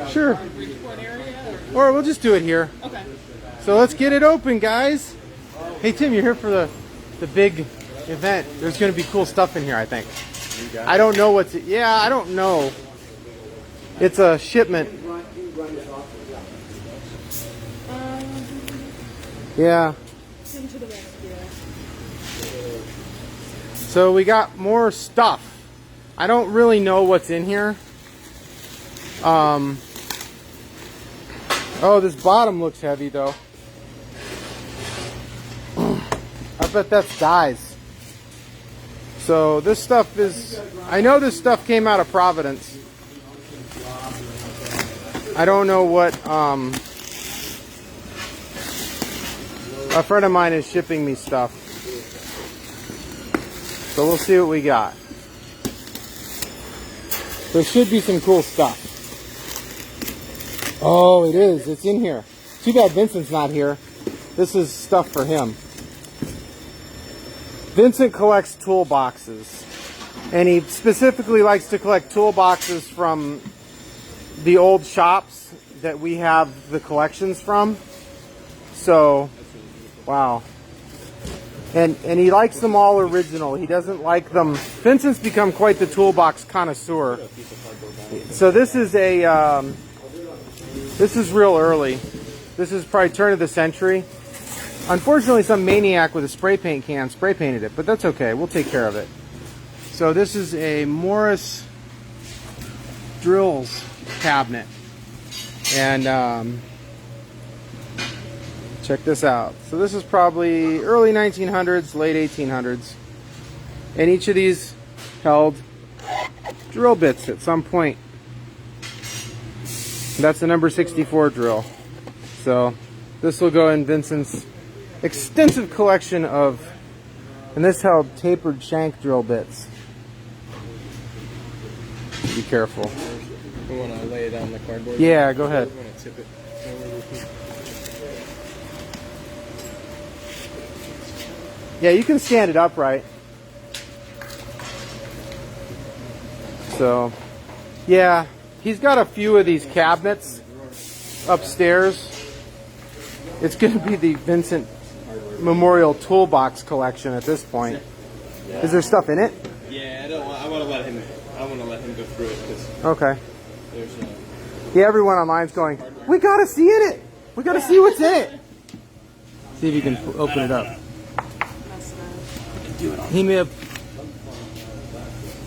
Sure. Or we'll just do it here. Okay. So let's get it open, guys. Hey Tim, you're here for the big event. There's going to be cool stuff in here, I think. I don't know what's. Yeah, I don't know. It's a shipment. Yeah. So we got more stuff. I don't really know what's in here. Oh, this bottom looks heavy though. I bet that's dyes. So this stuff is, I know this stuff came out of Providence. I don't know what, a friend of mine is shipping me stuff. So we'll see what we got. There should be some cool stuff. Oh, it is. It's in here. Too bad Vincent's not here. This is stuff for him. Vincent collects toolboxes. And he specifically likes to collect toolboxes from the old shops that we have the collections from. So, wow. And he likes them all original. He doesn't like them. Vincent's become quite the toolbox connoisseur. So this is a, this is real early. This is probably turn of the century. Unfortunately, some maniac with a spray paint can spray painted it, but that's okay. We'll take care of it. So this is a Morris drills cabinet. And check this out. So this is probably early 1900s, late 1800s. And each of these held drill bits at some point. That's the number 64 drill. So this will go in Vincent's extensive collection of, and this held tapered shank drill bits. Be careful. You want to lay it on the cardboard? Yeah, go ahead. You want to tip it Yeah, you can stand it upright. So, yeah, he's got a few of these cabinets upstairs. It's going to be the Vincent Memorial Toolbox collection at this point. Yeah. Is there stuff in it? Yeah, I want to let him. I want to let him go through it because. Okay. There's. Yeah, everyone online's going, we gotta see in it. We gotta see what's in it. See if you can open it up. He may have.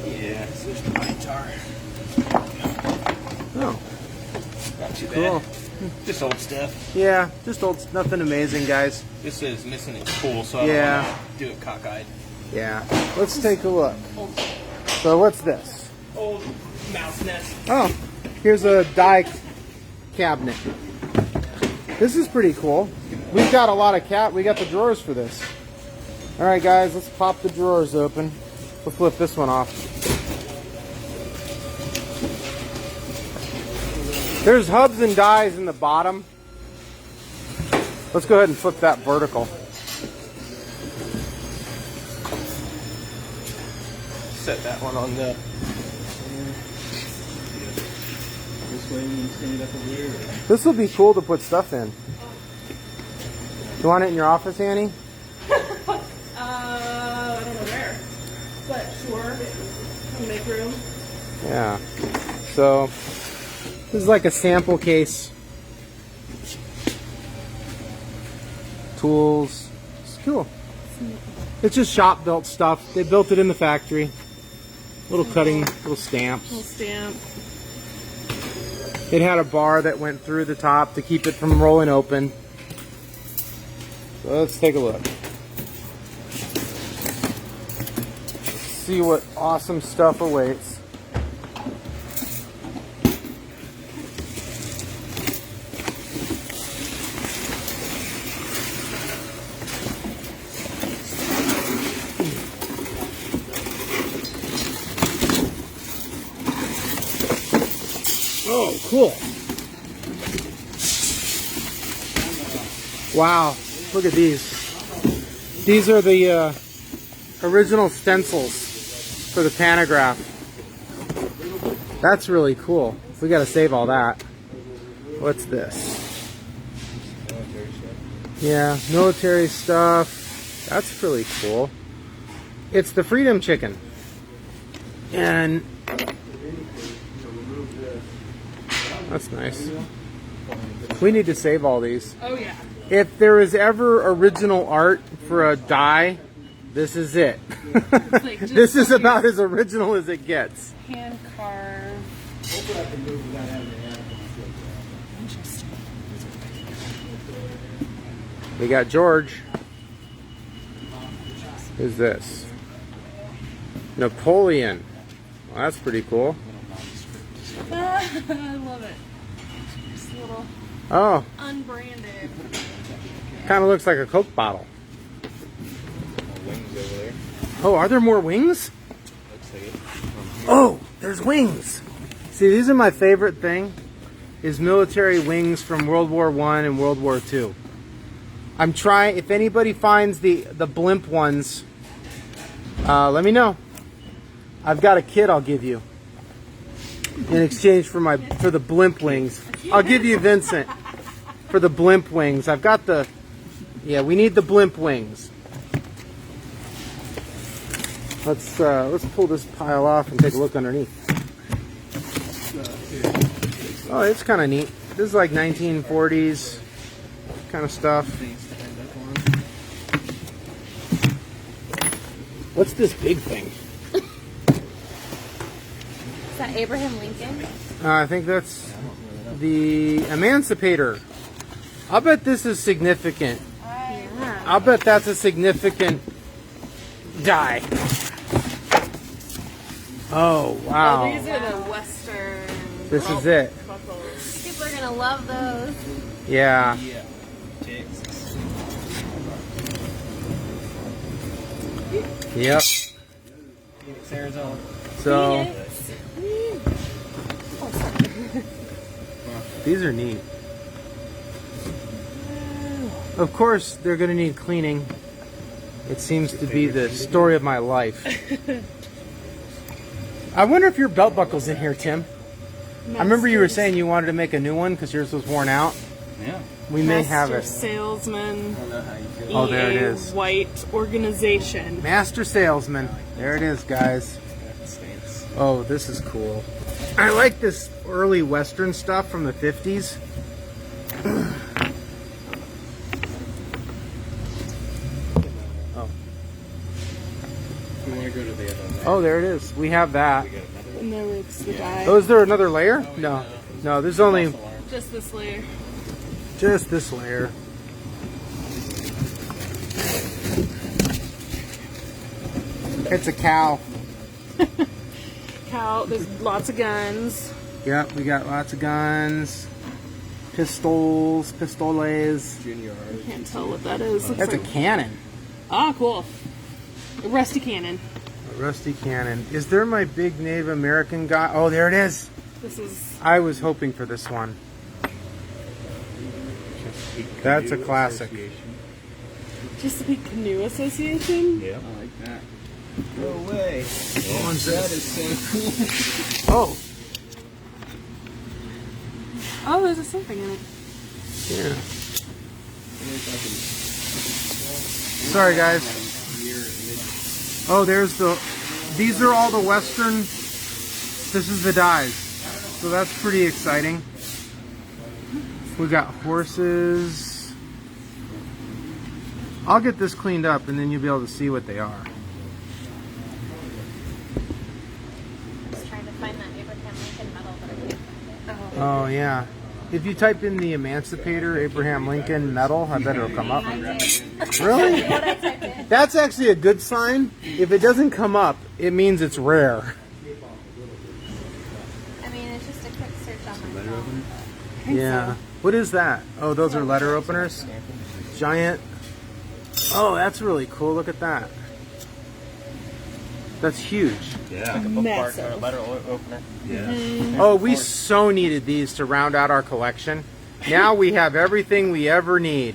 Yeah, so there's pine tar. Oh. Not too Cool. bad. Just old stuff. Yeah, just old, nothing amazing, guys. This is missing its tool, so I don't want to do it cockeyed. Yeah. Let's take a look. So what's this? Old mouse nest. Oh, here's a die cabinet. This is pretty cool. We've got a lot of we got the drawers for this. All right, guys, let's pop the drawers open. We'll flip this one off. There's hubs and dies in the bottom. Let's go ahead and flip that vertical. Set that one on the. This will be cool to put stuff in. You want it in your office, Annie? I don't know where, but sure. I'll make room. Yeah. So this is like a sample case. Tools. It's cool. It's just shop built stuff. They built it in the factory. Little cutting, little stamps. Little stamp. It had a bar that went through the top to keep it from rolling open. So let's take a look. See what awesome stuff awaits. Oh, cool. Wow, look at these. These are the original stencils for the pantograph. That's really cool. We got to save all that. What's this? Yeah, military stuff. That's really cool. It's the Freedom Chicken. And that's nice. We need to save all these. Oh yeah. If there is ever original art for a die, this is it. Like just This is about as original as it gets. hand carved. Interesting. We got George. Who's this? Napoleon. Well, that's pretty cool. I love it. Just a little Oh, unbranded. kind of looks like a Coke bottle. Wings over there. Oh, are there more wings? Looks like it. Oh, there's wings. See, these are my favorite thing, is military wings from World War I and World War II. I'm trying, if anybody finds the blimp ones, let me know. I've got a kit I'll give you in exchange for the blimp wings. I'll give you Vincent for the blimp wings. I've got the, yeah, we need the blimp wings. Let's pull this pile off and take a look underneath. Oh, it's kind of neat. This is like 1940s kind of stuff. What's this big thing? Is that Abraham Lincoln? I think that's the Emancipator. I'll bet this is significant. Yeah. I'll bet that's a significant die. Oh, wow. Oh, these are the Western. This is it. buckles. People are gonna love those. Yeah. Yeah. Texas. Yep. Phoenix, Arizona. So, these are neat. Of course, they're going to need cleaning. It seems to be the story of my life. I wonder if your belt buckle's in here, Tim. I remember you were saying you wanted to make a new one because yours was worn out. Yeah. We may have Master it. Salesman. I don't know how you feel. Oh, there it EA is. White organization. Master Salesman. There it is, guys. Stance. Oh, this is cool. I like this early Western stuff from the 50s. Oh. If you want to go to the other one. Oh, there it is. We have that. We got another one. And there it's the die. Oh, is there another layer? No. No, there's only Just this layer. just this layer. It's a cow. Cow. There's lots of guns. Yep, we got lots of guns. Pistols, pistoles. Junior Hard. Can't tell what that is. Looks That's a like- cannon. Ah, cool. A rusty cannon. A rusty cannon. Is there my big Native American guy? Oh, there it is. This is I was hoping for this one. That's a classic. Chesapeake Canoe Association. Yeah. I like that. No way. one's That this? is so cool. Oh, Oh, there's a something in it. yeah. Sorry, guys. Oh, there's the. These are all the Western. This is the dies. So that's pretty exciting. We got horses. I'll get this cleaned up and then you'll be able to see what they are. Just trying to find that Abraham Lincoln medal, but I can't find it. Oh, yeah. If you type in the Emancipator Abraham Lincoln medal, I bet it'll come up. I did. Really? What I typed in. That's actually a good sign. If it doesn't come up, it means it's rare. I mean, it's just a quick search on my phone. Yeah. What is that? Oh, those are letter openers? Giant. Oh, that's really cool. Look at that. That's huge. Yeah. Like a bookmark or a letter opener. Yeah. Oh, we so needed these to round out our collection. Now we have everything we ever need.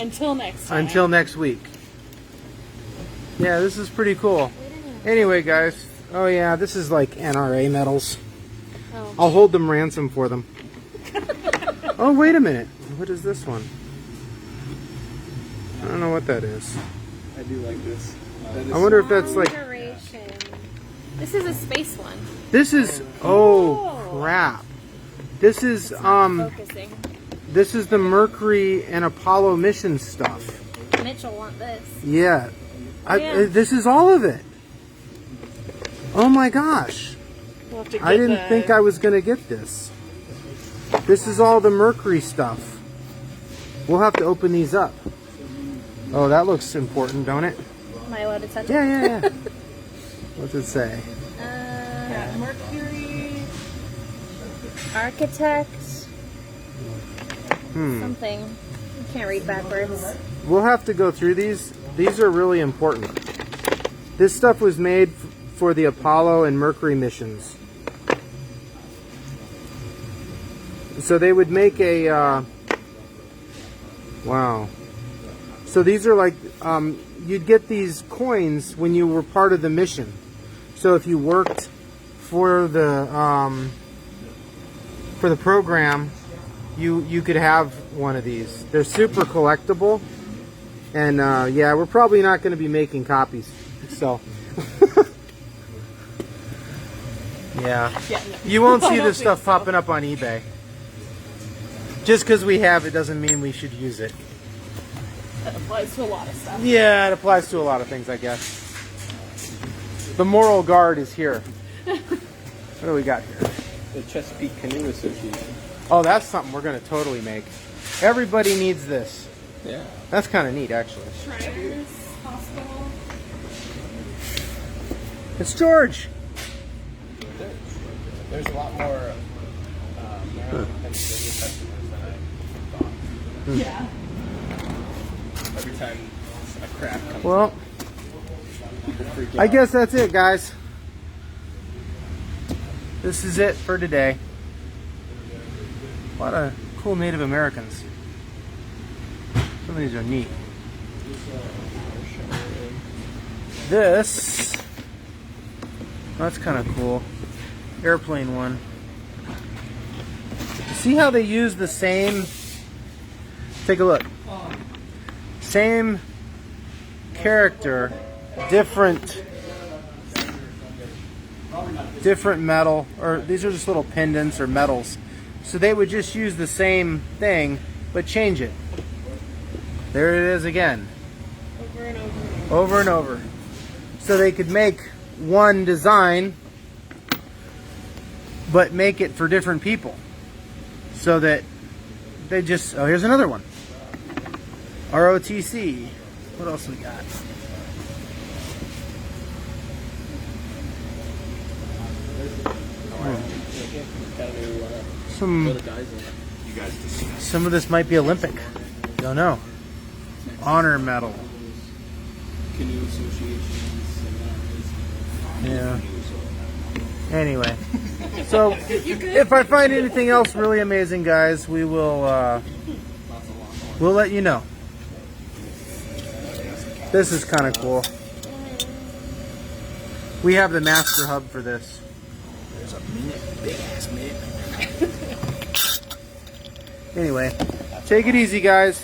Until next time. Until next week. Yeah, this is pretty cool. Anyway, guys. Oh, yeah, this is like NRA medals. Oh. I'll hold them ransom for them. Oh, wait a minute. What is this one? I don't know what that is. I do like this. That is I wonder if that's like... Duration. This is a space one. This is... Oh, crap. This is, Focusing. this is the Mercury and Apollo mission stuff. Mitch will want this. Yeah. Yeah. This is all of it. Oh my gosh. We'll have to get I didn't think I was going to get this. This is all the Mercury stuff. We'll have to open these up. Oh, that looks important, don't it? Am I allowed to touch it? Yeah. What's it say? Yeah, Mercury. Architect. Something. I can't read backwards. We'll have to go through these. These are really important. This stuff was made for the Apollo and Mercury missions. So they would make a... wow. So these are like... you'd get these coins when you were part of the mission. So if you worked for the program, you could have one of these. They're super collectible, and yeah, we're probably not going to be making copies. So yeah, you won't see this stuff popping up on eBay. Just because we have it doesn't mean we should use it. That applies to a lot of stuff. Yeah, it applies to a lot of things, I guess. The moral guard is here. What do we got here? the Chesapeake Canoe Association. Oh, that's something we're going to totally make. Everybody needs this. Yeah. That's kind of neat, actually. Shriners Hospital. It's George. There's a lot more Maryland, Pennsylvania customers than I thought. Yeah. Every time a crab comes Well, people freak out. I guess that's it, guys. This is it for today. A lot of cool Native Americans. Some of these are neat. This, that's kind of cool. Airplane one. See how they use the same, take a look. Same character, different metal, or these are just little pendants or metals. So they would just use the same thing, but change it. There it is again. Over and over. Over and over. So they could make one design, but make it for different people. So that they just, oh, here's another one. ROTC. What else we got? Some of this might be Olympic. Don't know. Honor medal. Canoe associations. Yeah. Anyway, so if I find anything else really amazing, guys, we will we'll let you know. This is kind of cool. We have the master hub for this. There's a minute, big ass minute. Anyway, take it easy, guys.